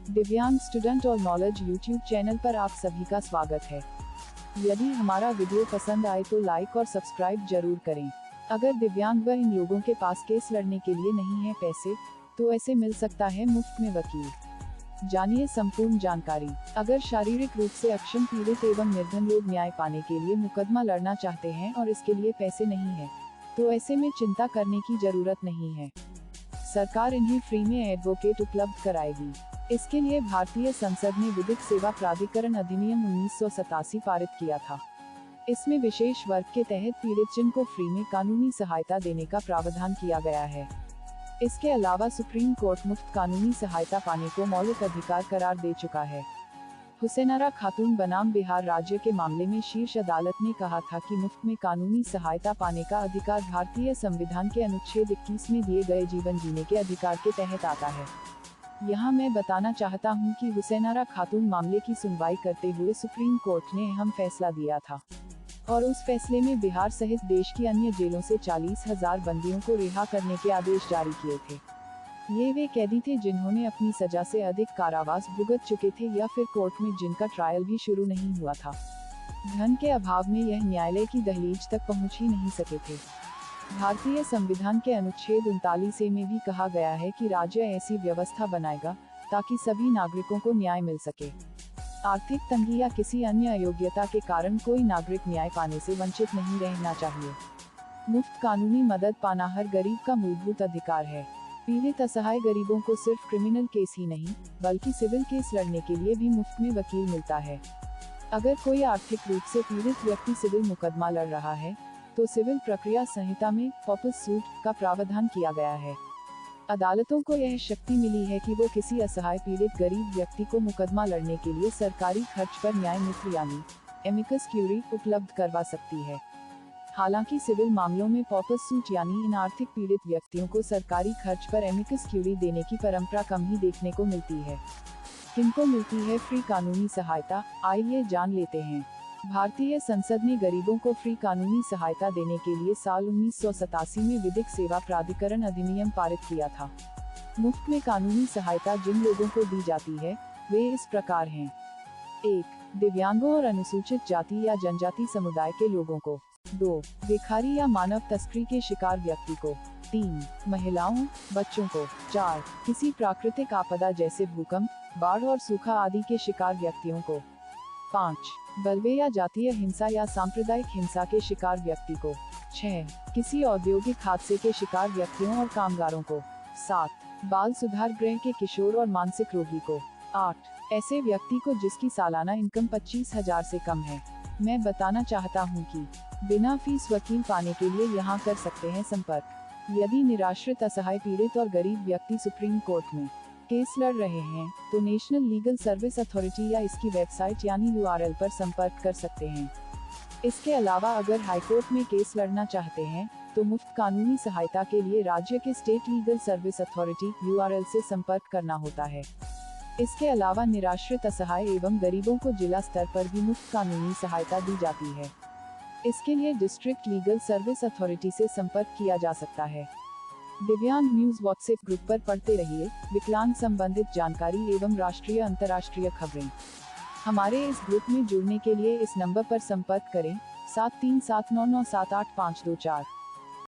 दिव्यांग स्टूडेंट और knowledge YouTube channel पर आप सभी का स्वागत है। यदि हमारा वीडियो पसंद आए तो लाइक और सब्सक्राइब जरूर करें। अगर दिव्यांग व इन लोगों के पास केस लड़ने के लिए नहीं है पैसे, तो ऐसे मिल सकता है मुफ्त में वकील। जानिए संपूर्ण जानकारी। अगर शारीरिक रूप से अक्षम, पीड़ित एवं निर्धन लोग न्याय पाने के लिए मुकदमा लड़ना चाहते हैं और इसके लिए पैसे नहीं है, तो ऐसे में चिंता करने की जरूरत नहीं है। सरकार इन्हें फ्री में एडवोकेट उपलब्ध कराएगी। इसके लिए भारतीय संसद ने विधिक सेवा प्राधिकरण अधिनियम 1987 पारित किया था। इसमें विशेष वर्ग के तहत पीड़ित जन को फ्री में कानूनी सहायता देने का प्रावधान किया गया है। इसके अलावा सुप्रीम कोर्ट मुफ्त कानूनी सहायता पाने को मौलिक अधिकार करार दे चुका है। हुसैनारा खातून बनाम बिहार राज्य के मामले में शीर्ष अदालत ने कहा था कि मुफ्त में कानूनी सहायता पाने का अधिकार भारतीय संविधान के अनुच्छेद 21 में दिए गए जीवन जीने के अधिकार के तहत आता है। यहाँ मैं बताना चाहता हूँ कि हुसैनारा खातून मामले की सुनवाई करते हुए सुप्रीम कोर्ट ने अहम फैसला दिया था और उस फैसले में बिहार सहित देश की अन्य जेलों से 40,000 बंदियों को रिहा करने के आदेश जारी किए थे। ये वे कैदी थे जिन्होंने अपनी सजा से अधिक कारावास भुगत चुके थे या फिर कोर्ट में जिनका ट्रायल भी शुरू नहीं हुआ था। धन के अभाव में यह न्यायालय की दहलीज तक पहुँच ही नहीं सके थे। भारतीय संविधान के अनुच्छेद 39A में भी कहा गया है कि राज्य ऐसी व्यवस्था बनाएगा ताकि सभी नागरिकों को न्याय मिल सके। आर्थिक तंगी या किसी अन्य अयोग्यता के कारण कोई नागरिक न्याय पाने से वंचित नहीं रहना चाहिए। मुफ्त कानूनी मदद पाना हर गरीब का मूलभूत अधिकार है। पीड़ित असहाय गरीबों को सिर्फ क्रिमिनल केस ही नहीं, बल्कि सिविल केस लड़ने के लिए भी मुफ्त में वकील मिलता है। अगर कोई आर्थिक रूप से पीड़ित व्यक्ति सिविल मुकदमा लड़ रहा है, तो सिविल प्रक्रिया संहिता में पॉपस सूट का प्रावधान किया गया है। अदालतों को यह शक्ति मिली है कि वो किसी असहाय पीड़ित गरीब व्यक्ति को मुकदमा लड़ने के लिए सरकारी खर्च पर न्याय मित्र यानी एमिकस क्यूरी उपलब्ध करवा सकती है। हालांकि सिविल मामलों में पॉपस सूट यानी इन आर्थिक पीड़ित व्यक्तियों को सरकारी खर्च पर एमिकस क्यूरी देने की परंपरा कम ही देखने को मिलती है। किनको मिलती है फ्री कानूनी सहायता, आइए जान लेते हैं। भारतीय संसद ने गरीबों को फ्री कानूनी सहायता देने के लिए साल 1987 में विधिक सेवा प्राधिकरण अधिनियम पारित किया था। मुफ्त में कानूनी सहायता जिन लोगों को दी जाती है, वे इस प्रकार हैं। 1. दिव्यांगों और अनुसूचित जाति या जनजाति समुदाय के लोगों को। 2. भिखारी या मानव तस्करी के शिकार व्यक्ति को। 3. महिलाओं, बच्चों को। 4. किसी प्राकृतिक आपदा जैसे भूकंप, बाढ़ और सूखा आदि के शिकार व्यक्तियों को। 5. बलवे या जातीय हिंसा या सांप्रदायिक हिंसा के शिकार व्यक्ति को। 6. किसी औद्योगिक हादसे के शिकार व्यक्तियों और कामगारों को। 7. बाल सुधार गृह के किशोर और मानसिक रोगी को। 8. ऐसे व्यक्ति को जिसकी सालाना इनकम 25,000 से कम है। मैं बताना चाहता हूँ कि बिना फीस वकील पाने के लिए यहाँ कर सकते हैं संपर्क। यदि निराश्रित, असहाय, पीड़ित और गरीब व्यक्ति सुप्रीम कोर्ट में केस लड़ रहे हैं, तो नेशनल लीगल सर्विस अथॉरिटी या इसकी वेबसाइट यानी URL पर संपर्क कर सकते हैं। इसके अलावा अगर हाईकोर्ट में केस लड़ना चाहते हैं, तो मुफ्त कानूनी सहायता के लिए राज्य के state legal service authority URL से संपर्क करना होता है। इसके अलावा निराश्रित, असहाय एवं गरीबों को जिला स्तर पर भी मुफ्त कानूनी सहायता दी जाती है। इसके लिए डिस्ट्रिक्ट लीगल सर्विस अथॉरिटी से संपर्क किया जा सकता है। दिव्यांग न्यूज व्हाट्सएप ग्रुप पर पढ़ते रहिए विकलांग संबंधित जानकारी एवं राष्ट्रीय अंतर्राष्ट्रीय खबरें। हमारे इस ग्रुप में जुड़ने के लिए इस नंबर पर संपर्क करें 7379978524।